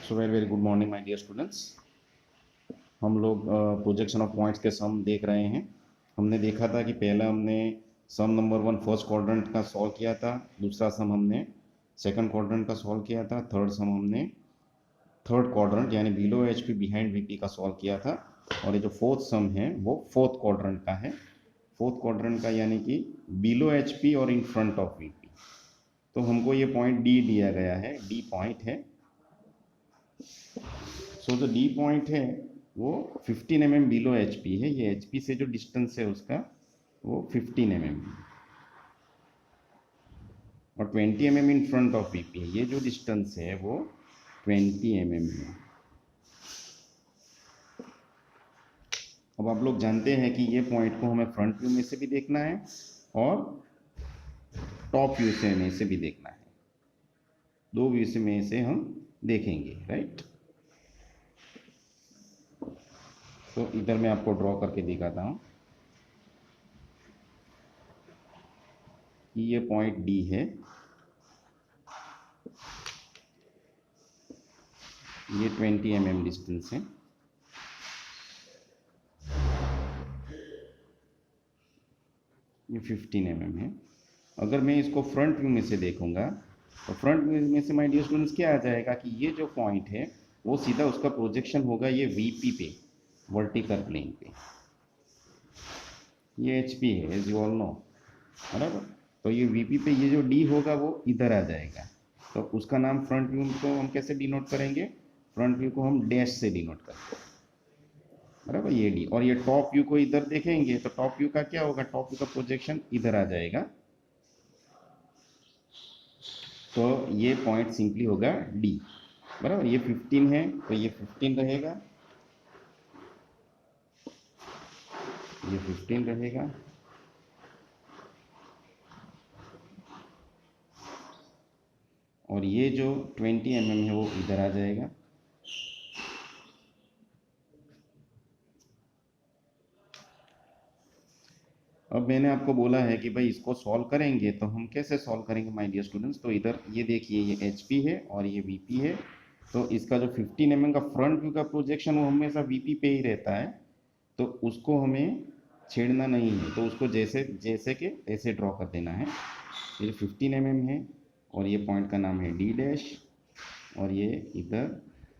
So very very good morning my dear students. हम लोग projection of points के सम देख रहे हैं। हमने देखा था कि पहला हमने सम नंबर 1 फर्स्ट क्वाड्रेंट का सॉल्व किया था, दूसरा सम हमने सेकंड क्वाड्रेंट का सॉल्व किया था, थर्ड सम हमने थर्ड क्वाड्रेंट यानी बिलो एचपी बिहाइंड वीपी का सॉल्व किया था, और ये जो फोर्थ सम है वो फोर्थ क्वाड्रेंट का है। फोर्थ क्वाड्रेंट का यानी कि बिलो एचपी और इन फ्रंट ऑफ वीपी। तो हमको ये पॉइंट डी दिया गया है, डी पॉइंट है। सो जो डी पॉइंट है वो 15 mm बिलो एच पी है। ये एच पी से जो डिस्टेंस है उसका वो 15 mm है, और 20 mm in front of V P है। ये जो डिस्टेंस है वो 20 mm है। अब आप लोग जानते हैं कि ये पॉइंट को हमें फ्रंट व्यू में से भी देखना है और टॉप व्यू से में से भी देखना है। दो व्यू से में से हम देखेंगे, राइट। तो इधर मैं आपको ड्रॉ करके दिखाता हूँ कि ये पॉइंट डी है, ये 20 mm डिस्टेंस है, ये 15 mm है। अगर मैं इसको फ्रंट व्यू में से देखूंगा तो फ्रंट व्यू में से माय डियर स्टूडेंट्स क्या आ जाएगा कि ये जो पॉइंट है वो सीधा उसका प्रोजेक्शन होगा ये वीपी पे, वर्टिकल प्लेन पे। ये एचपी है एज यू ऑल नो, बराबर। तो ये वीपी पे ये जो डी होगा वो इधर आ जाएगा। तो उसका नाम फ्रंट व्यू को हम कैसे डिनोट करेंगे? फ्रंट व्यू को हम डैश से डिनोट करते हैं, बराबर, ये डी। और ये टॉप व्यू को इधर देखेंगे तो टॉप व्यू का क्या होगा? टॉप व्यू का प्रोजेक्शन इधर आ जाएगा। तो ये पॉइंट सिंपली होगा डी, बराबर। ये 15 है तो ये 15 रहेगा, ये 15 रहेगा, और ये जो 20 mm है वो इधर आ जाएगा। अब मैंने आपको बोला है कि भाई इसको सॉल्व करेंगे तो हम कैसे सॉल्व करेंगे माय डियर स्टूडेंट्स? तो इधर ये देखिए, ये एच पी है और ये वी पी है। तो इसका जो 15 mm का फ्रंट व्यू का प्रोजेक्शन वो हमेशा वी पी पे ही रहता है, तो उसको हमें छेड़ना नहीं है। तो उसको जैसे जैसे कि ऐसे ड्रॉ कर देना है। ये 15 mm है और ये पॉइंट का नाम है डी डैश, और ये इधर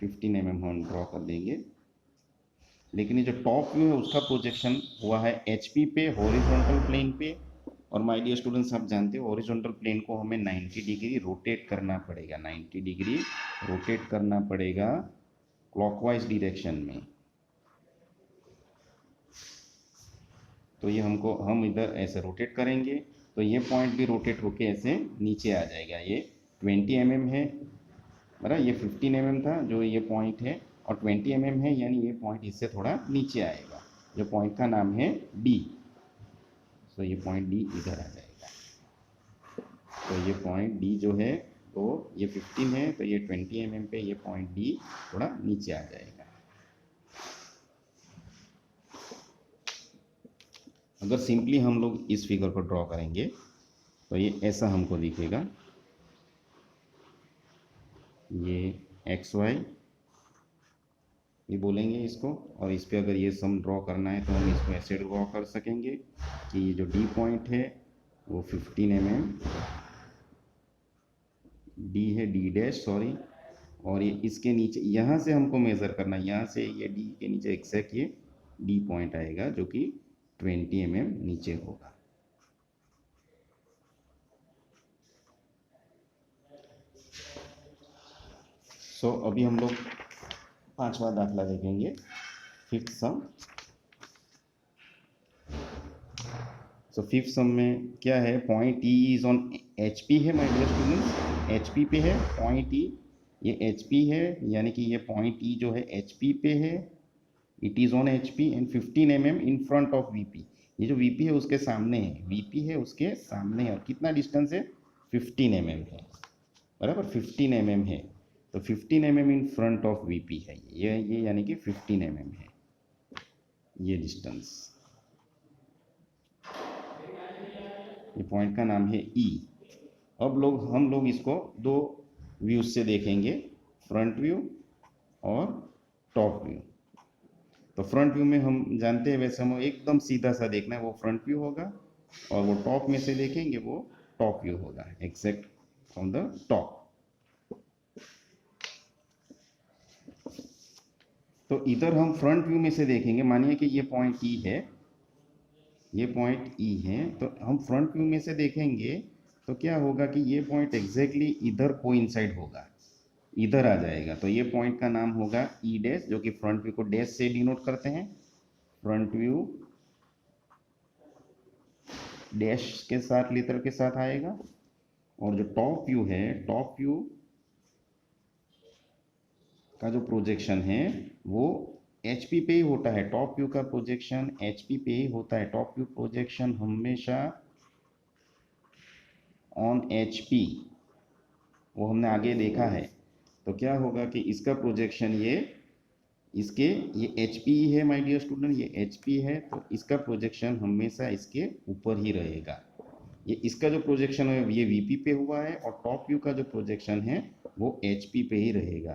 15 mm हम ड्रॉ कर देंगे। लेकिन ये जो टॉप व्यू है उसका प्रोजेक्शन हुआ है एच पी पे, हॉरिजॉन्टल प्लेन पे। और माय डियर स्टूडेंट्स, आप जानते हो हॉरिजॉन्टल प्लेन को हमें 90 डिग्री रोटेट करना पड़ेगा, 90 डिग्री रोटेट करना पड़ेगा क्लॉकवाइज डायरेक्शन में। तो ये हम इधर ऐसे रोटेट करेंगे तो ये पॉइंट भी रोटेट होके ऐसे नीचे आ जाएगा। ये 20 mm है, बराबर। ये 15 mm था जो ये पॉइंट है, और 20 mm है यानी ये पॉइंट इससे थोड़ा नीचे आएगा, जो पॉइंट का नाम है डी। तो ये पॉइंट डी इधर आ जाएगा। तो ये पॉइंट डी जो है तो ये 15 है, तो ये 20 mm पे ये पॉइंट डी थोड़ा नीचे आ जाएगा। अगर सिंपली हम लोग इस फिगर को ड्रॉ करेंगे तो ये ऐसा हमको दिखेगा। ये एक्स वाई ये बोलेंगे इसको, और इस पे अगर ये सम ड्रॉ करना है तो हम इसको ऐसे ड्रॉ कर सकेंगे कि ये जो डी पॉइंट है वो 15 mm डी है, डी डैश सॉरी, और ये इसके नीचे यहाँ से हमको मेज़र करना है, यहाँ से ये डी के नीचे एग्जैक्ट ये डी पॉइंट आएगा जो कि 20 mm नीचे होगा। सो अभी हम लोग पांचवा दाखला देखेंगे, फिफ्थ सम। सो फिफ्थ सम में क्या है? Point E is on H P है my dear students, H P पे है पॉइंट ई। ये एच पी है यानी कि ये पॉइंट ई जो है एच पी पे है, it is on H P and 15 mm in front of V P. ये जो वी पी है उसके सामने है, वी पी है उसके सामने है, और कितना डिस्टेंस है? 15 mm है, बराबर। 15 mm है तो 15 mm in front of V P है ये यानी कि 15 mm है ये डिस्टेंस। ये पॉइंट का नाम है ई। अब हम लोग इसको दो व्यूज से देखेंगे, फ्रंट व्यू और टॉप व्यू। तो फ्रंट व्यू में हम जानते हैं, वैसे हमें एकदम सीधा सा देखना है, वो फ्रंट व्यू होगा, और वो टॉप में से देखेंगे वो टॉप व्यू होगा, एग्जैक्ट फ्रॉम द टॉप। तो इधर हम फ्रंट व्यू में से देखेंगे, मानिए कि ये पॉइंट ई है, ये पॉइंट ई है, तो हम फ्रंट व्यू में से देखेंगे तो क्या होगा कि ये पॉइंट एग्जैक्टली इधर कोइंसाइड होगा, इधर आ जाएगा। तो ये पॉइंट का नाम होगा ई डैश, जो कि फ्रंट व्यू को डैश से डिनोट करते हैं। फ्रंट व्यू डैश के साथ, लेटर के साथ आएगा। और जो टॉप व्यू है, टॉप व्यू का जो प्रोजेक्शन है वो एचपी पे ही होता है। टॉप व्यू का प्रोजेक्शन एचपी पे ही होता है। टॉप व्यू प्रोजेक्शन हमेशा ऑन एचपी, वो हमने आगे देखा है। तो क्या होगा कि इसका प्रोजेक्शन ये एच पी है माय डियर स्टूडेंट, ये एच पी है, तो इसका प्रोजेक्शन हमेशा इसके ऊपर ही रहेगा। ये इसका जो प्रोजेक्शन है ये वीपी पे हुआ है, और टॉप व्यू का जो प्रोजेक्शन है वो एच पी पे ही रहेगा।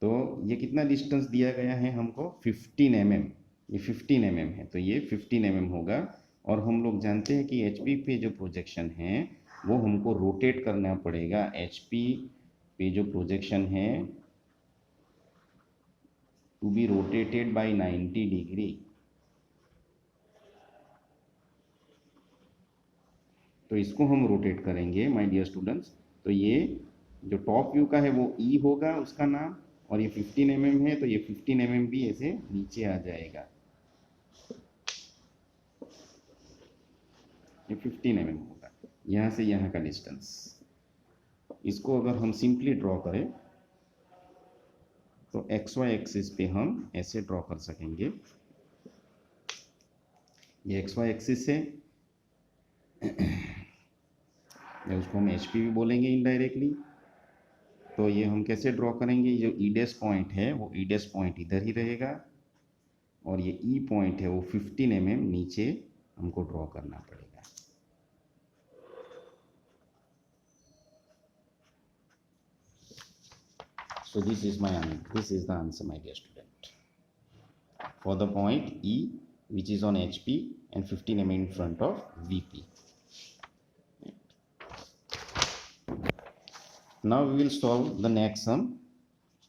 तो ये कितना डिस्टेंस दिया गया है हमको, 15 mm, ये 15 mm है, तो ये 15 mm होगा। और हम लोग जानते हैं कि एच पी पे जो प्रोजेक्शन है वो हमको रोटेट करना पड़ेगा। एच पी पे जो प्रोजेक्शन है to be rotated by 90 degree. तो इसको हम रोटेट करेंगे माय डियर स्टूडेंट्स। तो ये जो टॉप व्यू का है वो ई होगा उसका नाम, और ये 15 mm है, तो ये 15 mm भी ऐसे नीचे आ जाएगा, ये 15 mm होगा, यहाँ से यहाँ का डिस्टेंस। इसको अगर हम सिंपली ड्रॉ करें तो एक्स वाई एक्सिस पे हम ऐसे ड्रॉ कर सकेंगे। ये एक्स वाई एक्सिस है, या उसको हम एच पी भी बोलेंगे इनडायरेक्टली। तो ये हम कैसे ड्रॉ करेंगे, जो ई डैश पॉइंट है वो ई डैश पॉइंट इधर ही रहेगा, और ये ई पॉइंट है वो 15 mm नीचे हमको ड्रॉ करना पड़ेगा। So this is the answer, my dear student, for the point E, which is on HP and 15 mm in front of VP. Now we will solve the next sum.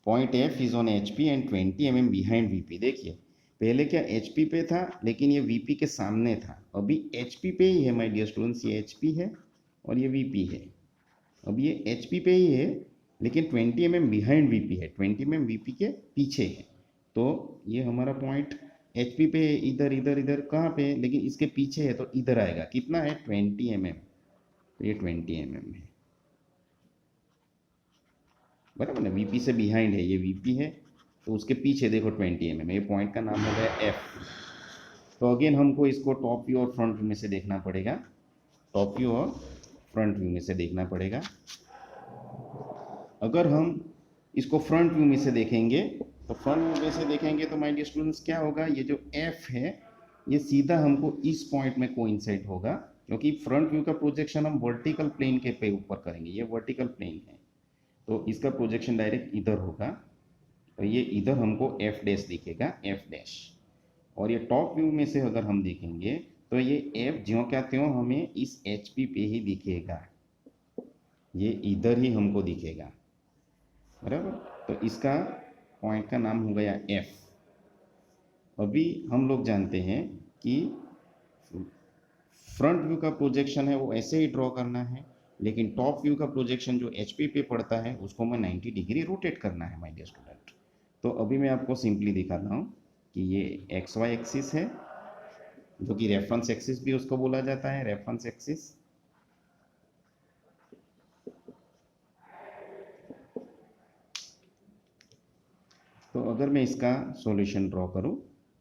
Point F is on HP and 20 mm behind VP. देखिए पहले क्या HP पे था, लेकिन ये VP के सामने था। अभी HP पे ही है माय डियर स्टूडेंट्स, ये HP है और ये VP है। अब ये HP पे ही है, लेकिन 20 mm बिहाइंड VP है, 20 mm VP के पीछे है। तो ये हमारा पॉइंट HP पे इधर इधर इधर कहाँ पे, लेकिन इसके पीछे है, तो इधर आएगा। कितना है, 20 mm, तो ये 20 mm है, बराबर ना। VP से बिहाइंड है, ये VP है, तो उसके पीछे देखो 20 mm, ये पॉइंट का नाम हो गया F। तो अगेन हमको इसको टॉप व्यू और फ्रंट व्यू में से देखना पड़ेगा, टॉप व्यू और फ्रंट व्यू में से देखना पड़ेगा। अगर हम इसको फ्रंट व्यू में से देखेंगे, तो फ्रंट व्यू में से देखेंगे तो माय डियर स्टूडेंट्स क्या होगा, ये जो F है ये सीधा हमको इस पॉइंट में कोइंसाइड होगा, क्योंकि फ्रंट व्यू का प्रोजेक्शन हम वर्टिकल प्लेन के पे ऊपर करेंगे, ये वर्टिकल प्लेन है, तो इसका प्रोजेक्शन डायरेक्ट इधर होगा, तो ये इधर हमको F डैश दिखेगा, F डैश। और ये टॉप व्यू में से अगर हम देखेंगे तो ये F ज्यों क्या त्यों हमें इस HP पे ही दिखेगा, ये इधर ही हमको दिखेगा, बराबर। तो इसका पॉइंट का नाम हो गया F। अभी हम लोग जानते हैं कि फ्रंट व्यू का प्रोजेक्शन है वो ऐसे ही ड्रॉ करना है, लेकिन टॉप व्यू का प्रोजेक्शन जो HP पे पड़ता है उसको मैं 90 डिग्री रोटेट करना है माय डियर स्टूडेंट। तो अभी मैं आपको सिंपली दिखाता हूँ कि ये एक्स वाई एक्सिस है, जो कि रेफरेंस एक्सिस भी उसको बोला जाता है, रेफरेंस एक्सिस। तो अगर मैं इसका सॉल्यूशन ड्रॉ करूँ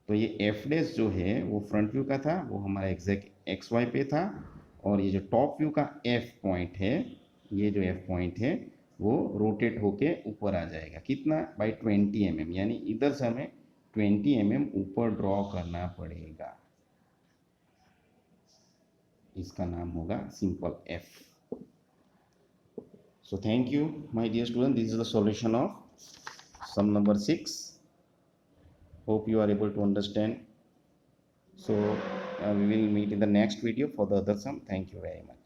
तो ये एफ डैश जो है वो फ्रंट व्यू का था, वो हमारा एग्जैक्ट एक्स वाई पे था, और ये जो टॉप व्यू का एफ पॉइंट है, ये जो एफ पॉइंट है वो रोटेट होके ऊपर आ जाएगा, कितना, बाई 20 mm, यानी इधर से हमें 20 mm ऊपर ड्रॉ करना पड़ेगा। इसका नाम होगा simple F. So thank you my dear student, this is the solution of sum number 6. Hope you are able to understand. So we will meet in the next video for the other sum. Thank you very much.